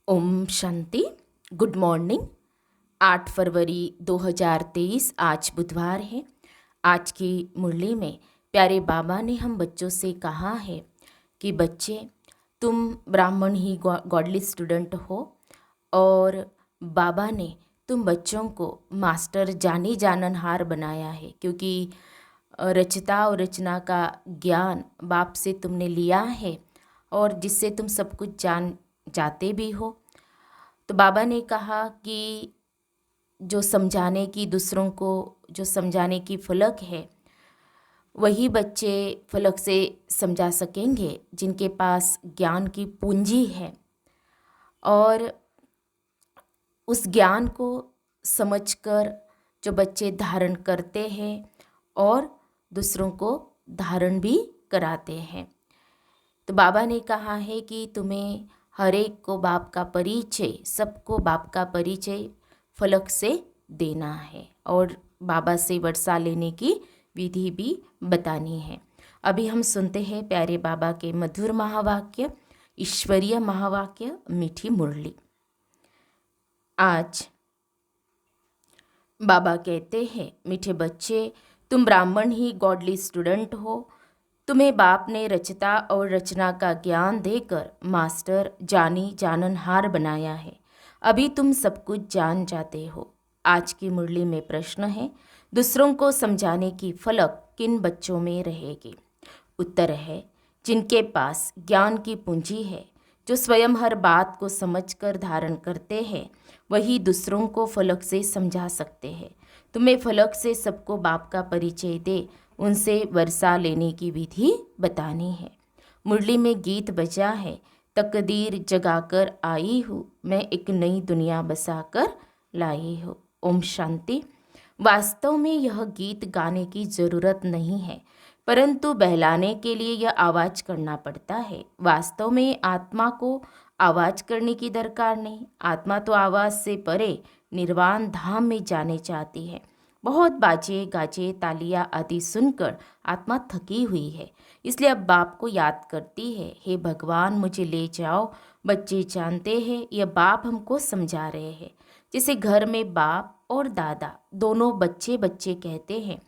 Om Shanti. Good morning. 8 फरवरी 2023 आज बुधवार है। आज की मुरली में प्यारे बाबा ने हम बच्चों से कहा है कि बच्चे, तुम ब्राह्मण ही गॉडली स्टूडेंट हो और बाबा ने तुम बच्चों को मास्टर जानी जाननहार बनाया है, क्योंकि रचता और रचना का ज्ञान बाप से तुमने लिया है और जिससे तुम सब कुछ जाते भी हो। तो बाबा ने कहा कि जो समझाने की दूसरों को जो समझाने की फलक है, वही बच्चे फलक से समझा सकेंगे जिनके पास ज्ञान की पूंजी है और उस ज्ञान को समझकर जो बच्चे धारण करते हैं और दूसरों को धारण भी कराते हैं। तो बाबा ने कहा है कि तुम्हें हर एक को बाप का परिचय, सबको बाप का परिचय फलक से देना है और बाबा से वर्षा लेने की विधि भी बतानी है। अभी हम सुनते हैं प्यारे बाबा के मधुर महावाक्य, ईश्वरीय महावाक्य, मीठी मुरली। आज बाबा कहते हैं, मीठे बच्चे, तुम ब्राह्मण ही गॉडली स्टूडेंट हो। तुम्हें बाप ने रचता और रचना का ज्ञान देकर मास्टर जानी जाननहार बनाया है। अभी तुम सब कुछ जान जाते हो। आज की मुरली में प्रश्न है, दूसरों को समझाने की फलक किन बच्चों में रहेगी? उत्तर है, जिनके पास ज्ञान की पूंजी है, जो स्वयं हर बात को समझकर धारण करते हैं, वही दूसरों को फलक से समझा सकते हैं। तुम्हें फलक से सबको बाप का परिचय दे, उनसे वर्षा लेने की विधि बतानी है। मुरली में गीत बजा है, तकदीर जगाकर आई हूँ, मैं एक नई दुनिया बसाकर लाई हूँ। ओम शांति। वास्तव में यह गीत गाने की ज़रूरत नहीं है, परंतु बहलाने के लिए यह आवाज़ करना पड़ता है। वास्तव में आत्मा को आवाज़ करने की दरकार नहीं। आत्मा तो आवाज़ से परे निर्वाण धाम में जाने चाहती है। बहुत बाजे गाजे तालियां आदि सुनकर आत्मा थकी हुई है, इसलिए अब बाप को याद करती है, हे भगवान मुझे ले जाओ। बच्चे जानते हैं यह बाप हमको समझा रहे हैं। जैसे घर में बाप और दादा दोनों बच्चे बच्चे कहते हैं।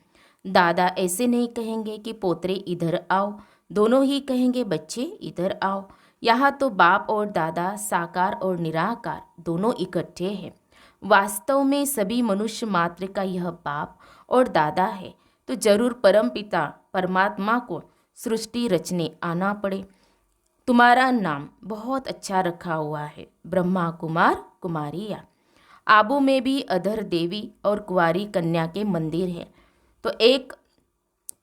दादा ऐसे नहीं कहेंगे कि पोतरे इधर आओ, दोनों ही कहेंगे बच्चे इधर आओ। यहाँ तो बाप और दादा साकार और निराकार दोनों इकट्ठे हैं। वास्तव में सभी मनुष्य मात्र का यह बाप और दादा है, तो जरूर परम पिता परमात्मा को सृष्टि रचने आना पड़े। तुम्हारा नाम बहुत अच्छा रखा हुआ है, ब्रह्मा कुमार कुमारिया। आबू में भी अधर देवी और कुंवारी कन्या के मंदिर है, तो एक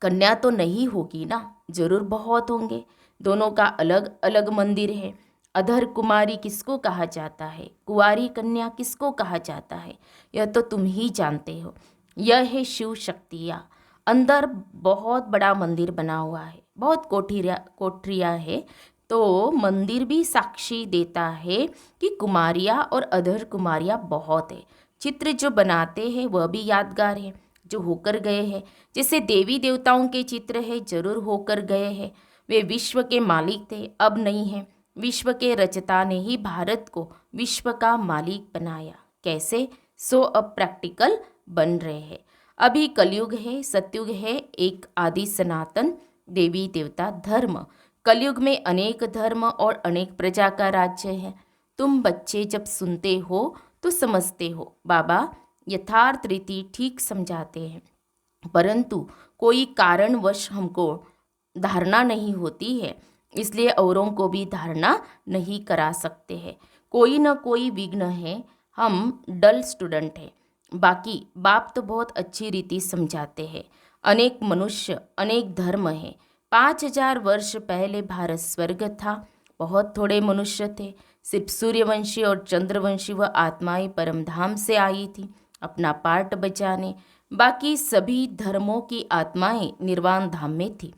कन्या तो नहीं होगी ना, जरूर बहुत होंगे। दोनों का अलग अलग मंदिर है। अधर कुमारी किसको कहा जाता है, कुंवारी कन्या किसको कहा जाता है, यह तो तुम ही जानते हो। यह है शिव शक्तिया। अंदर बहुत बड़ा मंदिर बना हुआ है, बहुत कोठरिया है। तो मंदिर भी साक्षी देता है कि कुमारियाँ और अधर कुमारियाँ बहुत है। चित्र जो बनाते हैं वह भी यादगार है, जो होकर गए हैं। जैसे देवी देवताओं के चित्र है, जरूर होकर गए हैं। वे विश्व के मालिक थे, अब नहीं है। विश्व के रचता ने ही भारत को विश्व का मालिक बनाया। कैसे? सो अब प्रैक्टिकल बन रहे हैं। अभी कलयुग है, सतयुग है, एक आदि सनातन देवी देवता धर्म। कलयुग में अनेक धर्म और अनेक प्रजा का राज्य है। तुम बच्चे जब सुनते हो तो समझते हो। बाबा यथार्थ रीति ठीक समझाते हैं, परंतु कोई कारणवश हमको धारणा नहीं होती है, इसलिए औरों को भी धारणा नहीं करा सकते हैं। कोई न कोई विघ्न है, हम डल स्टूडेंट हैं। बाकी बाप तो बहुत अच्छी रीति समझाते हैं। अनेक मनुष्य, अनेक धर्म हैं। 5000 वर्ष पहले भारत स्वर्ग था, बहुत थोड़े मनुष्य थे। सिर्फ सूर्यवंशी और चंद्रवंशी व आत्माएं परमधाम से आई थी अपना पार्ट बचाने। बाकी सभी धर्मों की आत्माएं निर्वाण धाम में थी।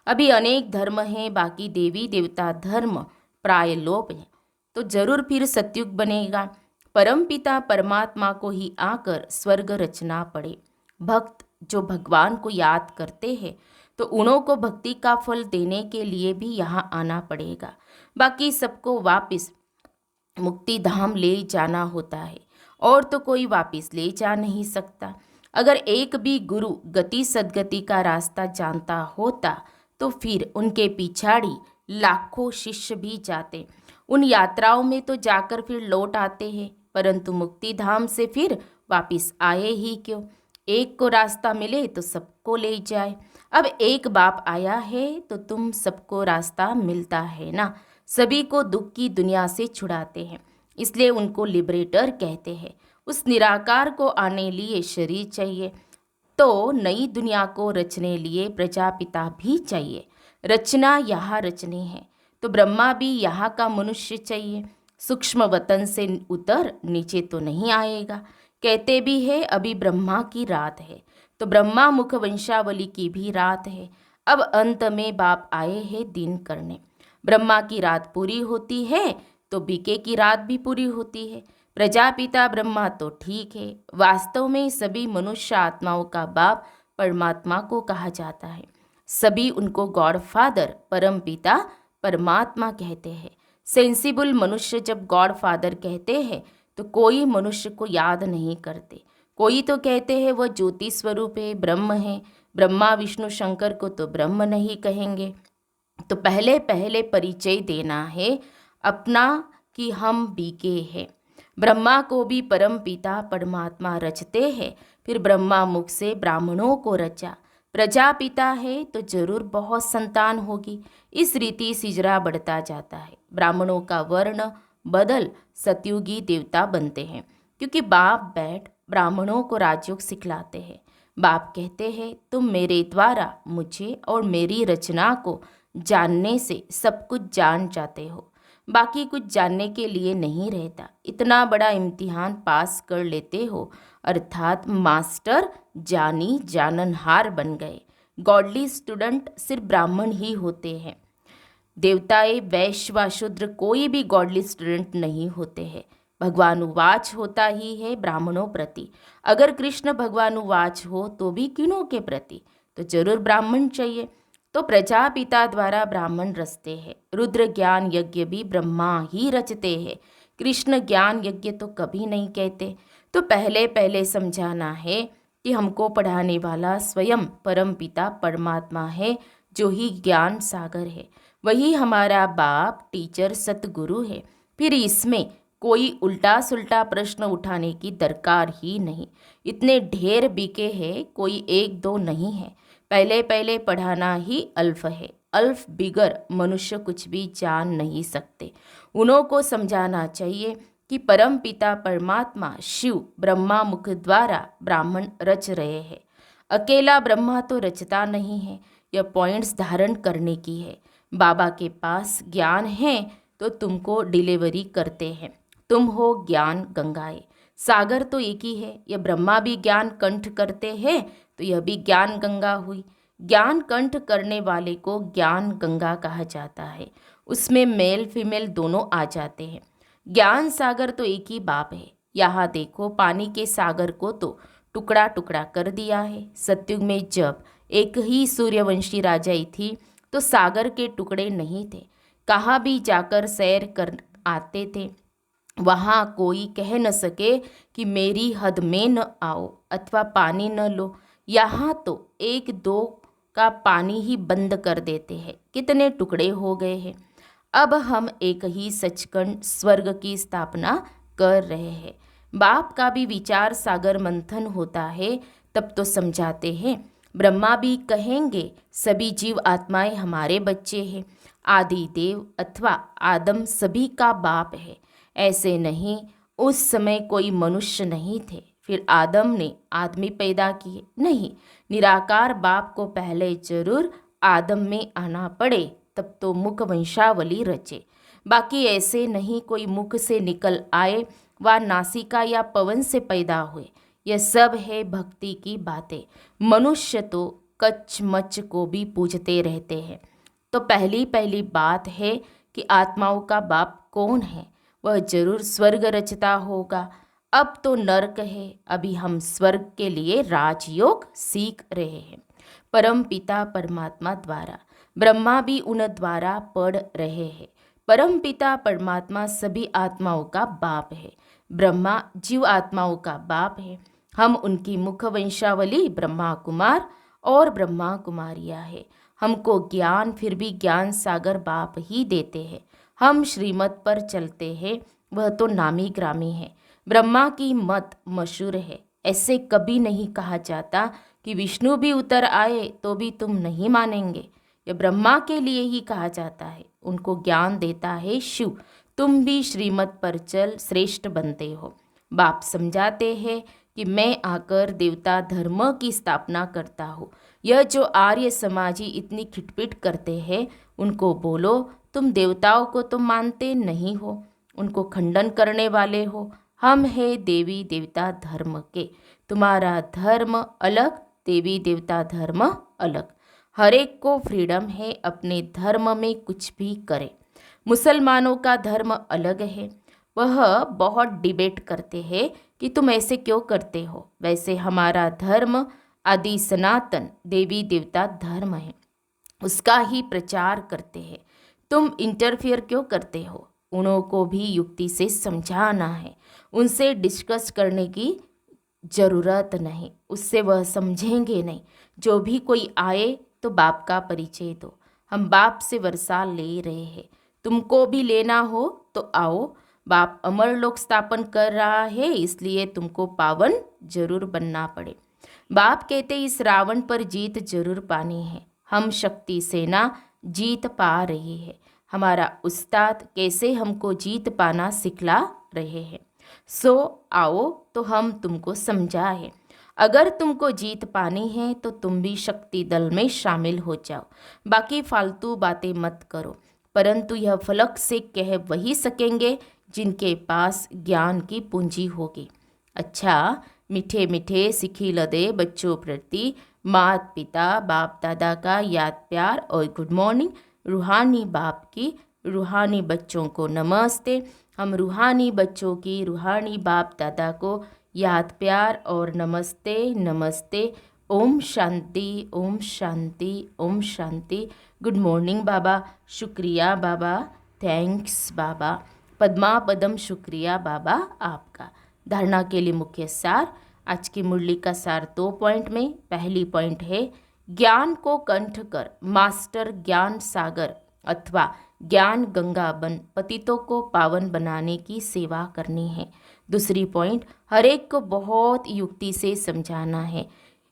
अभी अनेक धर्म हैं, बाकी देवी देवता धर्म प्राय लोप है, तो जरूर फिर सतयुग बनेगा। परम पिता परमात्मा को ही आकर स्वर्ग रचना पड़े। भक्त जो भगवान को याद करते हैं, तो उन्हों को भक्ति का फल देने के लिए भी यहाँ आना पड़ेगा। बाकी सबको वापस मुक्ति धाम ले जाना होता है और तो कोई वापस ले जा नहीं सकता। अगर एक भी गुरु गति सद्गति का रास्ता जानता होता तो फिर उनके पिछाड़ी लाखों शिष्य भी जाते। उन यात्राओं में तो जाकर फिर लौट आते हैं, परंतु मुक्ति धाम से फिर वापस आए ही क्यों? एक को रास्ता मिले तो सबको ले जाए। अब एक बाप आया है तो तुम सबको रास्ता मिलता है ना। सभी को दुख की दुनिया से छुड़ाते हैं, इसलिए उनको लिबरेटर कहते हैं। उस निराकार को आने लिए शरीर चाहिए, तो नई दुनिया को रचने लिए प्रजापिता भी चाहिए। रचना यहाँ रचनी है तो ब्रह्मा भी यहाँ का मनुष्य चाहिए। सूक्ष्म वतन से उतर नीचे तो नहीं आएगा। कहते भी है अभी ब्रह्मा की रात है, तो ब्रह्मा मुख वंशावली की भी रात है। अब अंत में बाप आए हैं दिन करने। ब्रह्मा की रात पूरी होती है तो बीके की रात भी पूरी होती है। प्रजापिता ब्रह्मा तो ठीक है, वास्तव में सभी मनुष्य आत्माओं का बाप परमात्मा को कहा जाता है। सभी उनको गॉड फादर परम पिता परमात्मा कहते हैं। सेंसिबल मनुष्य जब गॉड फादर कहते हैं तो कोई मनुष्य को याद नहीं करते। कोई तो कहते हैं वह ज्योति स्वरूप है, ब्रह्म है। ब्रह्मा विष्णु शंकर को तो ब्रह्म नहीं कहेंगे। तो पहले पहले परिचय देना है अपना कि हम बीके हैं। ब्रह्मा को भी परम पिता परमात्मा रचते हैं, फिर ब्रह्मा मुख से ब्राह्मणों को रचा। प्रजापिता है तो जरूर बहुत संतान होगी। इस रीति सिजरा बढ़ता जाता है। ब्राह्मणों का वर्ण बदल सतयुगी देवता बनते हैं, क्योंकि बाप बैठ ब्राह्मणों को राजयोग सिखलाते हैं। बाप कहते हैं तुम मेरे द्वारा मुझे और मेरी रचना को जानने से सब कुछ जान जाते हो, बाकी कुछ जानने के लिए नहीं रहता। इतना बड़ा इम्तिहान पास कर लेते हो, अर्थात मास्टर जानी जाननहार बन गए। गॉडली स्टूडेंट सिर्फ ब्राह्मण ही होते हैं। देवताएं वैश्य व शूद्र कोई भी गॉडली स्टूडेंट नहीं होते हैं। भगवानुवाच होता ही है ब्राह्मणों प्रति। अगर कृष्ण भगवानुवाच हो तो भी किन्हों के प्रति? तो जरूर ब्राह्मण चाहिए। तो प्रजापिता द्वारा ब्राह्मण रचते हैं। रुद्र ज्ञान यज्ञ भी ब्रह्मा ही रचते हैं। कृष्ण ज्ञान यज्ञ तो कभी नहीं कहते। तो पहले पहले समझाना है कि हमको पढ़ाने वाला स्वयं परम पिता परमात्मा है, जो ही ज्ञान सागर है। वही हमारा बाप टीचर सतगुरु है। फिर इसमें कोई उल्टा सुल्टा प्रश्न उठाने की दरकार ही नहीं। इतने ढेर बिके हैं, कोई एक दो नहीं है। पहले पहले पढ़ाना ही अल्फ है। अल्फ बिगर मनुष्य कुछ भी जान नहीं सकते। उन्हों को समझाना चाहिए कि परम पिता परमात्मा शिव ब्रह्मा मुख द्वारा ब्राह्मण रच रहे हैं। अकेला ब्रह्मा तो रचता नहीं है। यह पॉइंट्स धारण करने की है। बाबा के पास ज्ञान है तो तुमको डिलीवरी करते हैं। तुम हो ज्ञान गंगाएं। सागर तो एक ही है। यह ब्रह्मा भी ज्ञान कंठ करते हैं तो यह भी ज्ञान गंगा हुई। ज्ञान कंठ करने वाले को ज्ञान गंगा कहा जाता है। उसमें मेल फीमेल दोनों आ जाते हैं। ज्ञान सागर तो एक ही बाप है। यहाँ देखो पानी के सागर को तो टुकड़ा टुकड़ा कर दिया है। सतयुग में जब एक ही सूर्यवंशी राजाई थी तो सागर के टुकड़े नहीं थे। कहाँ भी जाकर सैर कर आते थे, वहाँ कोई कह न सके कि मेरी हद में न आओ अथवा पानी न लो। यहाँ तो एक दो का पानी ही बंद कर देते हैं। कितने टुकड़े हो गए हैं। अब हम एक ही सचखंड स्वर्ग की स्थापना कर रहे हैं। बाप का भी विचार सागर मंथन होता है तब तो समझाते हैं। ब्रह्मा भी कहेंगे सभी जीव आत्माएं हमारे बच्चे हैं। आदि देव अथवा आदम सभी का बाप है। ऐसे नहीं, उस समय कोई मनुष्य नहीं थे, फिर आदम ने आदमी पैदा किए? नहीं, निराकार बाप को पहले जरूर आदम में आना पड़े, तब तो मुख वंशावली रचे। बाकी ऐसे नहीं कोई मुख से निकल आए व नासिका या पवन से पैदा हुए। यह सब है भक्ति की बातें। मनुष्य तो कच्च मच्च को भी पूजते रहते हैं। तो पहली पहली बात है कि आत्माओं का बाप कौन है? वह जरूर स्वर्ग रचता होगा। अब तो नरक है। अभी हम स्वर्ग के लिए राजयोग सीख रहे हैं परम पिता परमात्मा द्वारा। ब्रह्मा भी उन द्वारा पढ़ रहे हैं। परम पिता परमात्मा सभी आत्माओं का बाप है। ब्रह्मा जीव आत्माओं का बाप है। हम उनकी मुख वंशावली ब्रह्मा कुमार और ब्रह्मा कुमारियाँ है। हमको ज्ञान फिर भी ज्ञान सागर बाप ही देते हैं। हम श्रीमत पर चलते हैं, वह तो नामी ग्रामी है। ब्रह्मा की मत मशहूर है। ऐसे कभी नहीं कहा जाता कि विष्णु भी उतर आए तो भी तुम नहीं मानेंगे। यह ब्रह्मा के लिए ही कहा जाता है। उनको ज्ञान देता है शिव। तुम भी श्रीमत पर चल श्रेष्ठ बनते हो। बाप समझाते हैं कि मैं आकर देवता धर्म की स्थापना करता हूँ। यह जो आर्य समाजी इतनी खिटपिट करते हैं, उनको बोलो तुम देवताओं को तो मानते नहीं हो, उनको खंडन करने वाले हो। हम है देवी देवता धर्म के। तुम्हारा धर्म अलग, देवी देवता धर्म अलग। हर एक को फ्रीडम है अपने धर्म में कुछ भी करे। मुसलमानों का धर्म अलग है। वह बहुत डिबेट करते हैं कि तुम ऐसे क्यों करते हो। वैसे हमारा धर्म आदि सनातन देवी देवता धर्म है, उसका ही प्रचार करते हैं। तुम इंटरफियर क्यों करते हो। उन्हों को भी युक्ति से समझाना है। उनसे डिस्कस करने की जरूरत नहीं, उससे वह समझेंगे नहीं। जो भी कोई आए तो बाप का परिचय दो। हम बाप से वर्षा ले रहे हैं, तुमको भी लेना हो तो आओ। बाप अमर लोक स्थापन कर रहा है, इसलिए तुमको पावन जरूर बनना पड़े। बाप कहते इस रावण पर जीत जरूर पानी है। हम शक्ति सेना जीत पा रही है। हमारा उस्ताद कैसे हमको जीत पाना सिखला रहे हैं। सो आओ तो हम तुमको समझाएं। अगर तुमको जीत पानी है तो तुम भी शक्ति दल में शामिल हो जाओ। बाकी फालतू बातें मत करो। परंतु यह फलक से कह वही सकेंगे जिनके पास ज्ञान की पूंजी होगी। अच्छा, मीठे मीठे सिखी लदे बच्चों प्रति माता पिता बाप दादा का याद प्यार और गुड मॉर्निंग। रूहानी बाप की रूहानी बच्चों को नमस्ते। हम रूहानी बच्चों की रूहानी बाप दादा को याद प्यार और नमस्ते नमस्ते। ओम शांति ओम शांति ओम शांति। गुड मॉर्निंग बाबा। शुक्रिया बाबा, थैंक्स बाबा। पद्मा पदम शुक्रिया बाबा आपका। धारणा के लिए मुख्य सार। आज की मुरली का सार 2 पॉइंट में। पहली पॉइंट है ज्ञान को कंठ कर मास्टर ज्ञान सागर अथवा ज्ञान गंगा बन पतितों को पावन बनाने की सेवा करनी है। दूसरी पॉइंट, हर एक को बहुत युक्ति से समझाना है,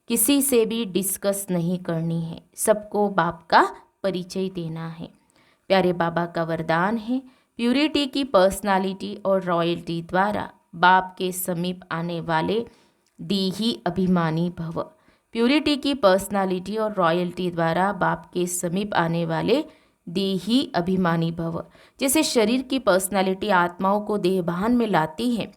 किसी से भी डिस्कस नहीं करनी है, सबको बाप का परिचय देना है। प्यारे बाबा का वरदान है प्यूरिटी की पर्सनालिटी और रॉयल्टी द्वारा बाप के समीप आने वाले दी ही अभिमानी भव। प्यूरिटी की पर्सनालिटी और रॉयल्टी द्वारा बाप के समीप आने वाले देही अभिमानी भव। जैसे शरीर की पर्सनालिटी आत्माओं को देहभान में लाती है,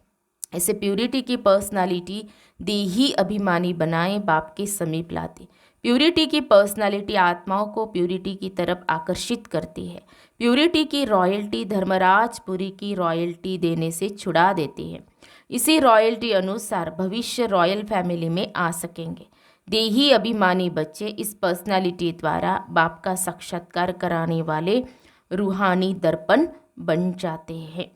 ऐसे प्यूरिटी की पर्सनालिटी देही अभिमानी बनाए बाप के समीप लाती। प्यूरिटी की पर्सनालिटी आत्माओं को प्यूरिटी की तरफ आकर्षित करती है। प्यूरिटी की रॉयल्टी धर्मराजपुरी की रॉयल्टी देने से छुड़ा देती है। इसी रॉयल्टी अनुसार भविष्य रॉयल फैमिली में आ सकेंगे। देही अभिमानी बच्चे इस पर्सनालिटी द्वारा बाप का साक्षात्कार कराने वाले रूहानी दर्पण बन जाते हैं।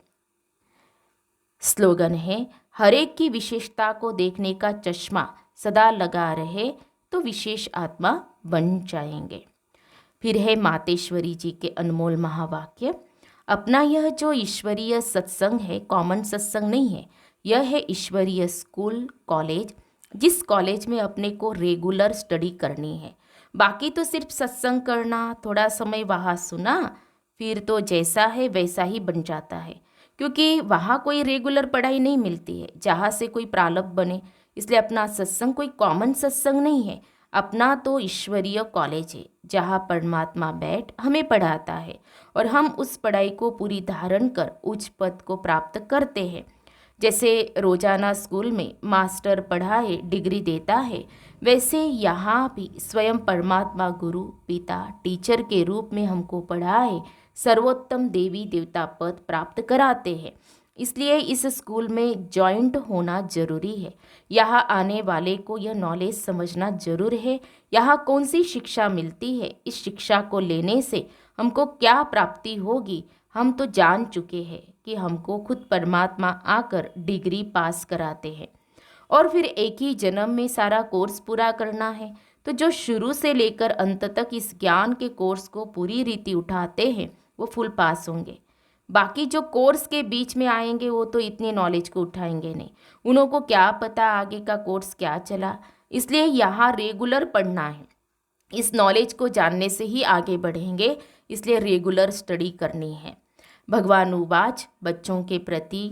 स्लोगन है हर एक की विशेषता को देखने का चश्मा सदा लगा रहे तो विशेष आत्मा बन जाएंगे। फिर है मातेश्वरी जी के अनमोल महावाक्य। अपना यह जो ईश्वरीय सत्संग है कॉमन सत्संग नहीं है, यह है ईश्वरीय स्कूल कॉलेज, जिस कॉलेज में अपने को रेगुलर स्टडी करनी है। बाकी तो सिर्फ सत्संग करना, थोड़ा समय वहाँ सुना, फिर तो जैसा है वैसा ही बन जाता है, क्योंकि वहाँ कोई रेगुलर पढ़ाई नहीं मिलती है जहाँ से कोई प्रारब्ध बने। इसलिए अपना सत्संग कोई कॉमन सत्संग नहीं है, अपना तो ईश्वरीय कॉलेज है जहाँ परमात्मा बैठ हमें पढ़ाता है और हम उस पढ़ाई को पूरी धारण कर उच्च पद को प्राप्त करते हैं। जैसे रोजाना स्कूल में मास्टर पढ़ाए डिग्री देता है, वैसे यहाँ भी स्वयं परमात्मा गुरु पिता टीचर के रूप में हमको पढ़ाए सर्वोत्तम देवी देवता पद प्राप्त कराते हैं। इसलिए इस स्कूल में जॉइंट होना जरूरी है। यहाँ आने वाले को यह नॉलेज समझना जरूर है, यहाँ कौन सी शिक्षा मिलती है, इस शिक्षा को लेने से हमको क्या प्राप्ति होगी, हम तो जान चुके हैं कि हमको खुद परमात्मा आकर डिग्री पास कराते हैं और फिर एक ही जन्म में सारा कोर्स पूरा करना है। तो जो शुरू से लेकर अंत तक इस ज्ञान के कोर्स को पूरी रीति उठाते हैं वो फुल पास होंगे। बाकी जो कोर्स के बीच में आएंगे वो तो इतनी नॉलेज को उठाएंगे नहीं, उनको क्या पता आगे का कोर्स क्या चला। इसलिए यहाँ रेगुलर पढ़ना है, इस नॉलेज को जानने से ही आगे बढ़ेंगे, इसलिए रेगुलर स्टडी करनी है। भगवान उवाच बच्चों के प्रति,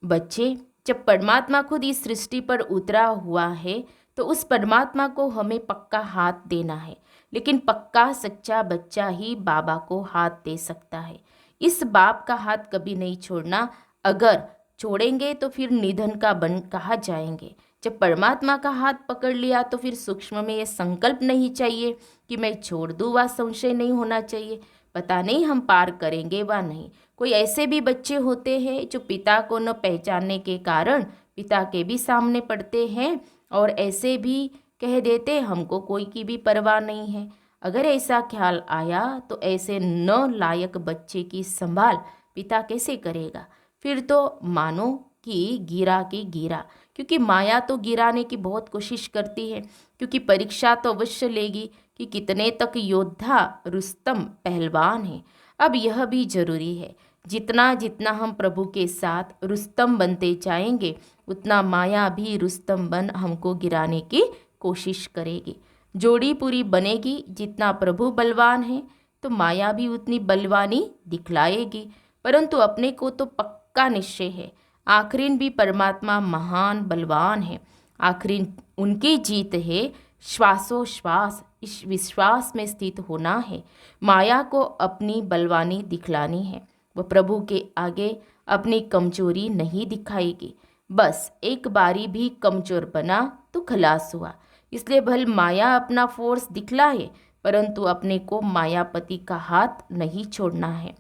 बच्चे जब परमात्मा खुद इस सृष्टि पर उतरा हुआ है तो उस परमात्मा को हमें पक्का हाथ देना है, लेकिन पक्का सच्चा बच्चा ही बाबा को हाथ दे सकता है। इस बाप का हाथ कभी नहीं छोड़ना, अगर छोड़ेंगे तो फिर निधन का बन कहा जाएंगे। जब परमात्मा का हाथ पकड़ लिया तो फिर सूक्ष्म में ये संकल्प नहीं चाहिए कि मैं छोड़ दूँ, वह संशय नहीं होना चाहिए, पता नहीं हम पार करेंगे व नहीं। कोई ऐसे भी बच्चे होते हैं जो पिता को न पहचानने के कारण पिता के भी सामने पड़ते हैं और ऐसे भी कह देते हमको कोई की भी परवाह नहीं है। अगर ऐसा ख्याल आया तो ऐसे न लायक बच्चे की संभाल पिता कैसे करेगा? फिर तो मानो कि गिरा की गिरा, क्योंकि माया तो गिराने की बहुत कोशिश करती है, क्योंकि परीक्षा तो अवश्य लेगी कि कितने तक योद्धा रुस्तम पहलवान है। अब यह भी जरूरी है, जितना जितना हम प्रभु के साथ रुस्तम बनते जाएंगे उतना माया भी रुस्तम बन हमको गिराने की कोशिश करेगी। जोड़ी पूरी बनेगी, जितना प्रभु बलवान है तो माया भी उतनी बलवानी दिखलाएगी। परंतु अपने को तो पक्का निश्चय है, आखिरीन भी परमात्मा महान बलवान है, आखिरीन उनकी जीत है। श्वासोश्वास इस विश्वास में स्थित होना है, माया को अपनी बलवानी दिखलानी है। वह प्रभु के आगे अपनी कमजोरी नहीं दिखाएगी। बस एक बारी भी कमजोर बना तो खलास हुआ। इसलिए भल माया अपना फोर्स दिखलाए, परंतु अपने को मायापति का हाथ नहीं छोड़ना है।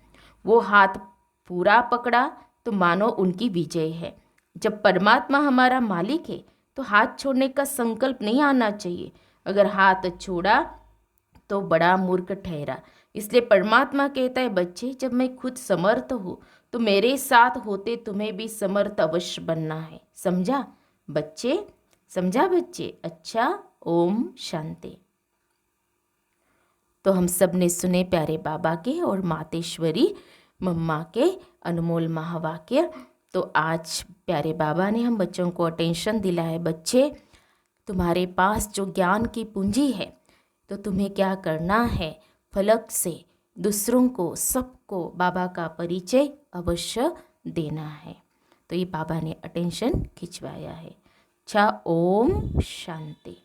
वो हाथ पूरा पकड़ा तो मानो उनकी विजय है। जब परमात्मा हमारा मालिक है तो हाथ छोड़ने का संकल्प नहीं आना चाहिए। अगर हाथ छोड़ा तो बड़ा मूर्ख ठहरा। इसलिए परमात्मा कहता है, बच्चे जब मैं खुद समर्थ हूँ तो मेरे साथ होते तुम्हें भी समर्थ अवश्य बनना है। समझा बच्चे? समझा बच्चे? अच्छा, ओम शांति। तो हम सब ने सुने प्यारे बाबा के और मातेश्वरी मम्मा के अनमोल महावाक्य। तो आज प्यारे बाबा ने हम बच्चों को अटेंशन दिला है, बच्चे तुम्हारे पास जो ज्ञान की पूंजी है तो तुम्हें क्या करना है, फलक से दूसरों को सबको बाबा का परिचय अवश्य देना है। तो ये बाबा ने अटेंशन खिंचवाया है। अच्छा, ओम शांति।